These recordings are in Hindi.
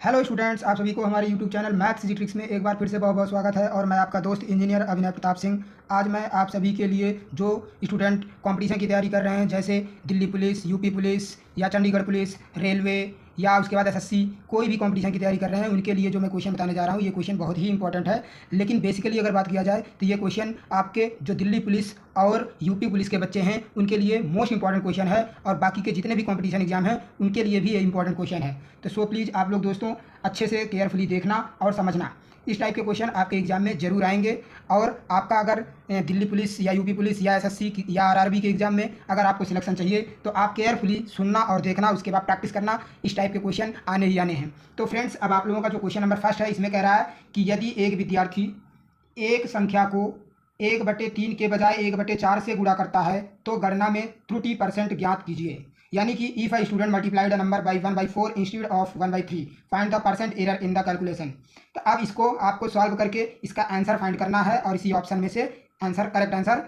हेलो स्टूडेंट्स, आप सभी को हमारे YouTube channel maths easy tricks में एक बार फिर से बहुत बहुत स्वागत है। और मैं आपका दोस्त इंजीनियर अभिनव प्रताप सिंह। आज मैं आप सभी के लिए जो स्टूडेंट कंपटीशन की तैयारी कर रहे हैं, जैसे दिल्ली पुलिस, यूपी पुलिस या चंडीगढ़ पुलिस, रेलवे या उसके बाद एसएससी, कोई भी कंपटीशन की तैयारी कर रहे हैं, उनके लिए जो मैं क्वेश्चन बताने जा रहा हूँ, ये क्वेश्चन बहुत ही इंपॉर्टेंट है। लेकिन बेसिकली अगर बात किया जाए तो ये क्वेश्चन आपके जो दिल्ली पुलिस और यूपी पुलिस के बच्चे हैं उनके लिए मोस्ट इंपॉर्टेंट क्वेश्चन है, और बाकी के जितने भी कंपटीशन एग्जाम हैं उनके लिए भी ये इंपॉर्टेंट क्वेश्चन है। तो सो प्लीज़ आप लोग दोस्तों अच्छे से केयरफुली देखना और समझना। इस टाइप के क्वेश्चन आपके एग्जाम में जरूर आएंगे। और आपका अगर दिल्ली पुलिस या यूपी पुलिस या एसएससी या आरआरबी के एग्जाम में अगर आपको सिलेक्शन चाहिए तो आप केयरफुली सुनना और देखना, उसके बाद प्रैक्टिस करना। इस टाइप के क्वेश्चन आने ही आने हैं। तो फ्रेंड्स, अब आप लोगों का जो क्वेश्चन नंबर फर्स्ट है, इसमें कह रहा है कि यदि एक विद्यार्थी एक संख्या को 1/3 के बजाय 1/4 से गुणा करता है तो गणना में त्रुटि परसेंट ज्ञात कीजिए। यानी कि if a student multiplied a number by 1/4 instead of 1/3 find the percent error in the calculation. तो अब इसको आपको सॉल्व करके इसका आंसर फाइंड करना है और इसी ऑप्शन में से आंसर, करेक्ट आंसर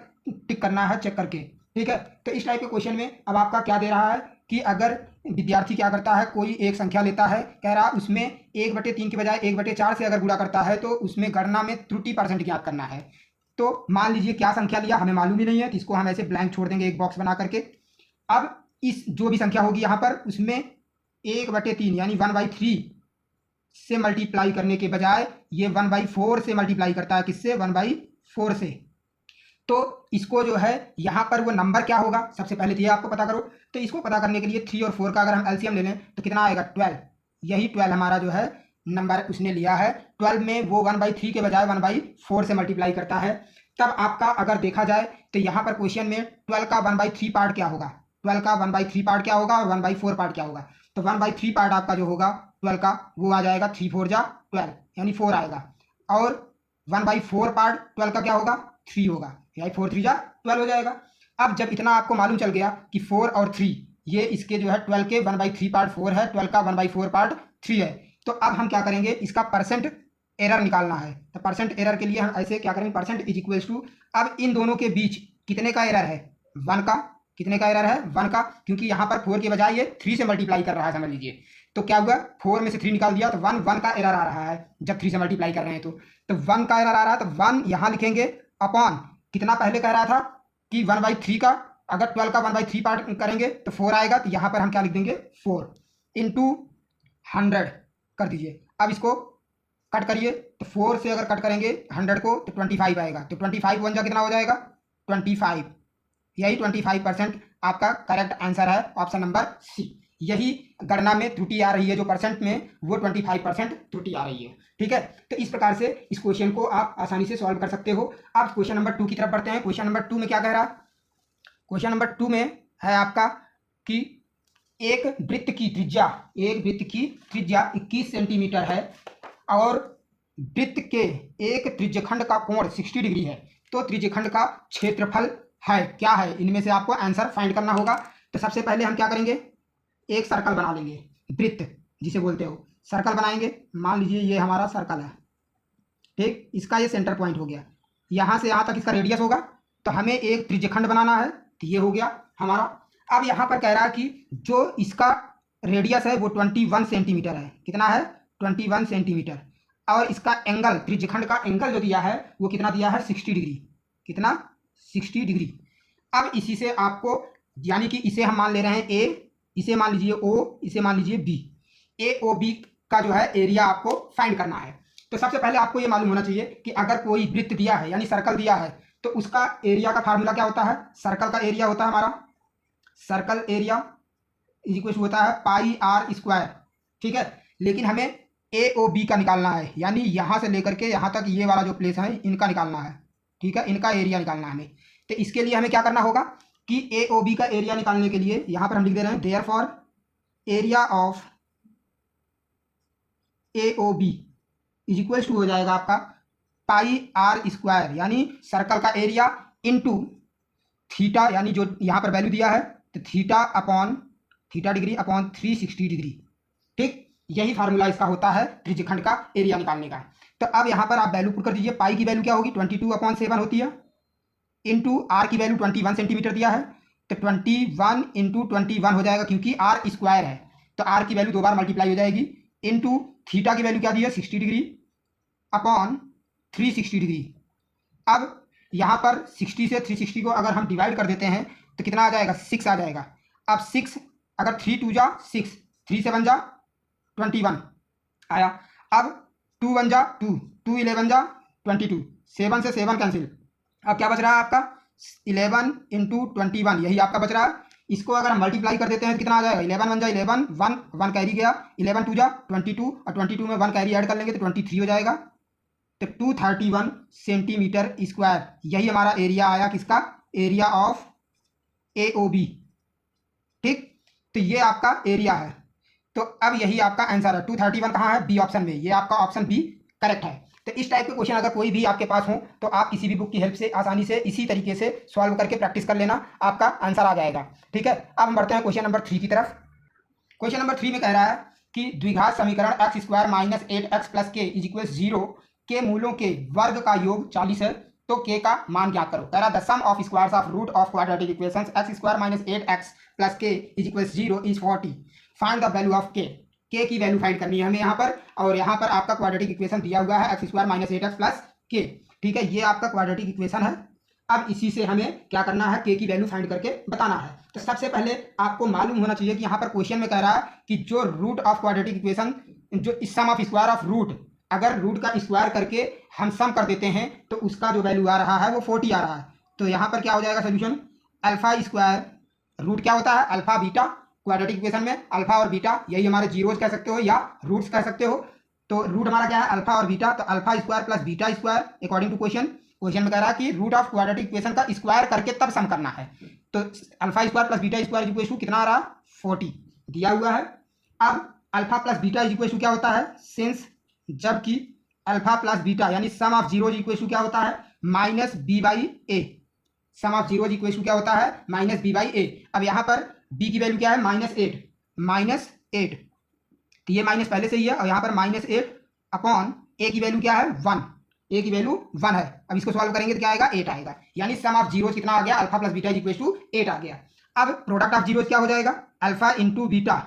टिक करना है, चेक करके। ठीक है, तो इस टाइप के क्वेश्चन में अब आपका क्या दे रहा है कि अगर विद्यार्थी क्या करता है, कोई एक संख्या लेता है, कह रहा उसमें 1/3 के बजाय 1/4 से अगर गुणा करता है तो उसमें गणना में त्रुटि परसेंट ज्ञात करना है। तो मान लीजिए क्या संख्या लिया, हमें मालूम ही नहीं है, तो इसको हम ऐसे ब्लैंक छोड़ देंगे एक बॉक्स बना करके। अब इस जो भी संख्या होगी यहाँ पर उसमें 1/3 यानी 1/3 से मल्टीप्लाई करने के बजाय ये 1/4 से मल्टीप्लाई करता है। किससे? 1/4 से। तो इसको जो है यहाँ पर वो नंबर क्या होगा, सबसे पहले तो ये आपको पता करो। तो इसको पता करने के लिए 3 और 4 का अगर हम एलसीएम ले लें तो कितना आएगा? 12। यही 12 हमारा जो है नंबर उसने लिया है। 12 में वो 1/3 के बजाय 1/4 से मल्टीप्लाई करता है। तब आपका अगर देखा जाए तो यहाँ पर क्वेश्चन में 12 का 1/3 पार्ट क्या होगा, 12 का 1/3 पार्ट क्या होगा और 1/4 पार्ट क्या होगा। तो 1/3 पार्ट आपका जो होगा 12 का वो आ जाएगा 3 4 जा 12 यानी 4 आएगा। और 1/4 पार्ट 12 का क्या होगा? 3 होगा, यानी 4 3 जा 12 हो जाएगा। अब जब इतना आपको मालूम चल गया कि 4 और 3 ये इसके जो है 12 के 1/3 पार्ट 4 है, 12 का 1/4 पार्ट 3 है, तो अब हम क्या करेंगे, इसका परसेंट एरर निकालना है। तो परसेंट एरर के लिए हम ऐसे क्या करेंगे, परसेंट इज इक्वल्स टू, अब इन दोनों के बीच कितने का एरर है? 1 का। कितने का एरर है? 1 का, क्योंकि यहाँ पर 4 के बजाय ये 3 से मल्टीप्लाई कर रहा है, समझ लीजिए। तो क्या हुआ, 4 में से 3 निकाल दिया तो 1 का एरर आ रहा है जब 3 से मल्टीप्लाई कर रहे हैं। तो 1 का एरर आ रहा है, तो 1 यहाँ लिखेंगे अपॉन कितना पहले कह रहा था कि 1/3 का, अगर 12 का 1/3 पार्ट करेंगे तो 4 आएगा, तो यहाँ पर हम क्या लिख देंगे 4 इंटू 100 कर दीजिए। अब इसको कट करिए, तो 4 से अगर कट करेंगे 100 को तो 25 आएगा। तो 25 वन जा कितना हो जाएगा? 25। यही 25% आपका करेक्ट आंसर है, ऑप्शन नंबर सी। यही गणना में त्रुटि आ रही है, जो परसेंट में वो 25% त्रुटि आ रही है। ठीक है, तो इस प्रकार से इस क्वेश्चन को आप आसानी से सॉल्व कर सकते हो। अब क्वेश्चन नंबर 2 की तरफ बढ़ते हैं। क्वेश्चन नंबर 2 में क्या कह रहा है? क्वेश्चन नंबर 2 में है आपका कि एक वृत्त की त्रिज्या 21 सेंटीमीटर है और वृत्त के एक त्रिज्यखंड का कोण 60 डिग्री है। तो त्रिज्यखंड का क्षेत्रफल है क्या है, इनमें से आपको आंसर फाइंड करना होगा। तो सबसे पहले हम क्या करेंगे, एक सर्कल बना लेंगे, वृत्त जिसे बोलते हो, सर्कल बनाएंगे। मान लीजिए ये हमारा सर्कल है, ठीक, इसका ये सेंटर पॉइंट हो गया, यहाँ से यहाँ तक इसका रेडियस होगा। तो हमें एक त्रिज्यखंड बनाना है, तो ये हो गया हमारा। अब यहाँ पर कह रहा है कि जो इसका रेडियस है वो 21 सेंटीमीटर है। कितना है? 21 सेंटीमीटर। और इसका एंगल, त्रिज्यखंड का एंगल जो दिया है वो कितना दिया है? 60 डिग्री। कितना? 60 डिग्री। अब इसी से आपको, यानी कि इसे हम मान ले रहे हैं ए, इसे मान लीजिए ओ, इसे मान लीजिए बी। ए ओ बी का जो है एरिया आपको फाइंड करना है। तो सबसे पहले आपको ये मालूम होना चाहिए कि अगर कोई वृत्त दिया है यानी सर्कल दिया है तो उसका एरिया का फार्मूला क्या होता है? सर्कल का एरिया होता है हमारा, circle area is equal to होता है पाई आर स्क्वायर। ठीक है, लेकिन हमें ए ओ बी का निकालना है, यानी यहाँ से लेकर के यहाँ तक ये वाला जो प्लेस है इनका निकालना है। ठीक है, इनका एरिया निकालना है हमें। तो इसके लिए हमें क्या करना होगा कि ए ओ बी का एरिया निकालने के लिए यहाँ पर हम लिख दे रहे हैं therefore area of A O B is equal to हो जाएगा आपका पाई आर स्क्वायर, यानी सर्कल का एरिया इनटू थीटा, यानी जो यहाँ पर वैल्यू दिया है तो थीटा डिग्री अपॉन 360 डिग्री। ठीक, यही फार्मूला इसका होता है त्रिज्यखंड का एरिया निकालने का। तो अब यहाँ पर आप वैल्यू पुट कर दीजिए। पाई की वैल्यू क्या होगी? 22/7 होती है, इंटू आर की वैल्यू 21 सेंटीमीटर दिया है, तो 21 इंटू 21 हो जाएगा, क्योंकि आर स्क्वायर है तो आर की वैल्यू 2 बार मल्टीप्लाई हो जाएगी। इंटू थीटा की वैल्यू क्या दी है 60 डिग्री अपॉन 360 डिग्री। अब यहाँ पर 60 से 360 को अगर हम डिवाइड कर देते हैं तो कितना आ जाएगा 6 आ जाएगा। अब 6 अगर 3 2 जा 6, 3 से 1 जा 21 आया। अब 2 1 जा 2, 2 11 जा 22, 7 से 7 कैंसिल। अब क्या बच रहा है आपका 11 इंटू 21, यही आपका बच रहा है। इसको अगर हम मल्टीप्लाई कर देते हैं तो कितना आ जाएगा 11 1 जा 11, 1 कैरी गया, 11 2 जा 22 और 22 में 1 कैरी ऐड कर लेंगे तो 23 हो जाएगा। तो 231 सेंटीमीटर स्क्वायर यही हमारा एरिया आया, किसका एरिया ऑफ AOB। ठीक, तो ये आपका एरिया है। तो अब यही आपका आंसर है 231 कहाँ है बी ऑप्शन में, ये आपका ऑप्शन बी करेक्ट है। तो इस टाइप के क्वेश्चन अगर कोई भी आपके पास हो तो आप किसी भी बुक की हेल्प से आसानी से इसी तरीके से सॉल्व करके प्रैक्टिस कर लेना, आपका आंसर आ जाएगा। ठीक है, अब हम बढ़ते हैं क्वेश्चन नंबर 3 की तरफ। क्वेश्चन नंबर 3 में कह रहा है कि द्विघात समीकरण x square minus 8x plus K is equal 0 के मूलों के वर्ग का योग 40 है, तो k का मान ज्ञात करो। कह रहा the sum of squares of root of quadratic equations x square minus 8x plus K is equal 0 is 40, find the value of k की वैल्यू फाइंड करनी है हमें यहाँ पर। और यहाँ पर आपका क्वाड्रेटिक इक्वेशन दिया हुआ है x square minus 8x plus के। ठीक है, ये आपका क्वाड्रेटिक इक्वेशन है। अब इसी से हमें क्या करना है k की वैल्यू फाइंड करके बताना है। तो सबसे पहले आपको मालूम होना चाहिए कि यहाँ पर क्वेश्चन में कह रहा है कि जो रूट ऑफ क्वाड्रेटिक इक्वेशन, जो सम ऑफ स्क्वायर ऑफ रूट, अगर रूट का स्क्वायर करके हम सम कर देते हैं तो उसका जो वैल्यू आ रहा है वो 40 आ रहा है। तो यहाँ पर क्या हो जाएगा सोल्यूशन, अल्फा स्क्वायर रूट क्या होता है अल्फा बीटा, क्वाड्रेटिक इक्वेशन में अल्फा और बीटा यही हमारे जीरोज कह सकते हो या रूट्स कह सकते हो। तो रूट हमारा क्या है अल्फा और बीटा, तो alpha square plus beta square according to question में कह रहा है कि रूट ऑफ क्वाड्रेटिक इक्वेशन का स्क्वायर करके तब सम करना है। तो alpha square plus beta square equal to कितना आ रहा है 40 दिया हुआ है। अब alpha plus beta equal to क्या होता है सिंस, जबकि अल्फा प्लस बीटा यानी sum of zeros equal to क्या होता है minus b by A, sum of zeros equal to क्या होता है माइनस बी बाई ए। अब यहाँ पर b की वैल्यू क्या है -8, तो ये माइनस पहले से ही है और यहाँ पर -8 अपॉन a की वैल्यू क्या है 1, a की वैल्यू 1 है। अब इसको सॉल्व करेंगे तो क्या आएगा 8 आएगा, यानी सम ऑफ जीरोज कितना आ गया alpha plus beta is equal to 8 आ गया। अब प्रोडक्ट ऑफ जीरोज क्या हो जाएगा alpha into beta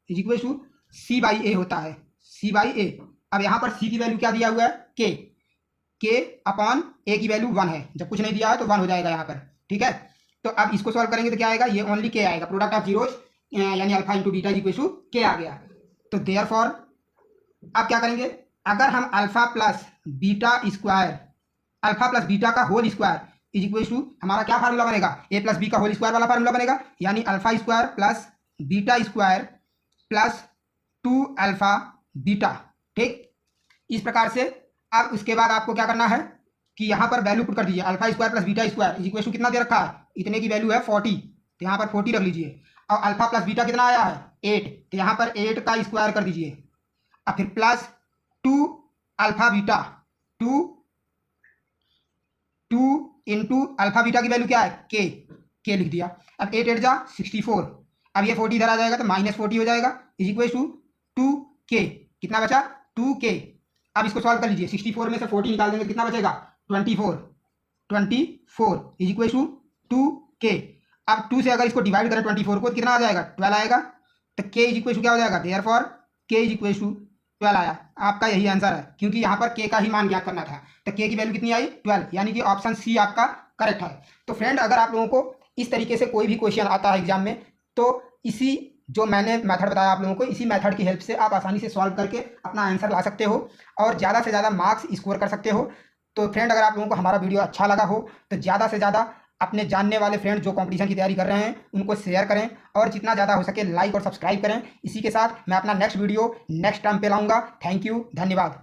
is equal to c by A होता है, c बाई ए। अब यहाँ पर c की वैल्यू क्या दिया हुआ है k अपॉन a की वैल्यू 1 है, जब कुछ नहीं दिया है तो 1 हो जाएगा यहाँ पर। ठीक है, तो अब इसको सॉल्व करेंगे तो क्या आएगा ये ओनली k आएगा, प्रोडक्ट ऑफ जीरोज यानी alpha into beta equal to k आ गया। तो देयरफॉर अब क्या करेंगे, अगर हम alpha plus beta square, alpha plus beta का whole square is equal to हमारा क्या फार्मूला बनेगा a प्लस बी का होल स्क्वायर वाला फार्मूला बनेगा, यानी alpha square plus beta square plus 2 alpha beta. ठीक, इस प्रकार से। अब उसके बाद आपको क्या करना है कि यहाँ पर वैल्यू पुट कर दीजिए, alpha square plus beta square is equal to कितना दे रखा है, इतने की वैल्यू है 40, तो यहाँ पर 40 रख लीजिए। और अल्फा प्लस बीटा कितना आया है 8, तो यहाँ पर 8 का स्क्वायर कर दीजिए। अब फिर plus 2 alpha beta, 2 into alpha beta की वैल्यू क्या है के लिख दिया। अब 8 8 जा 64, अब ये 40 इधर आ जाएगा तो -40 हो जाएगा इज इक्वल टू 2k, कितना बचा 2k। अब इसको सॉल्व कर लीजिए, 64 में से 40 निकाल देंगे कितना बचेगा 24 इज इक्वल टू 2k। अब 2 से अगर इसको डिवाइड करें 24 को तो कितना आ जाएगा 12 आएगा, तो k इज इक्वल टू क्या हो जाएगा therefore k is equal to 12 आया। आपका यही आंसर है, क्योंकि यहाँ पर k का ही मान ज्ञात करना था, तो k की वैल्यू कितनी आई 12, यानी कि ऑप्शन सी आपका करेक्ट है। तो फ्रेंड अगर आप लोगों को इस तरीके से कोई भी क्वेश्चन आता है एग्जाम में तो इसी जो मैंने मेथड बताया आप लोगों को, इसी मेथड की हेल्प से आप आसानी से सॉल्व करके अपना आंसर ला सकते हो और ज़्यादा से ज़्यादा मार्क्स स्कोर कर सकते हो। तो फ्रेंड अगर आप लोगों को हमारा वीडियो अच्छा लगा हो तो ज़्यादा से ज़्यादा अपने जानने वाले फ्रेंड जो कंपटीशन की तैयारी कर रहे हैं उनको शेयर करें और जितना ज़्यादा हो सके लाइक और सब्सक्राइब करें। इसी के साथ मैं अपना नेक्स्ट वीडियो नेक्स्ट टाइम पे लाऊंगा। थैंक यू, धन्यवाद।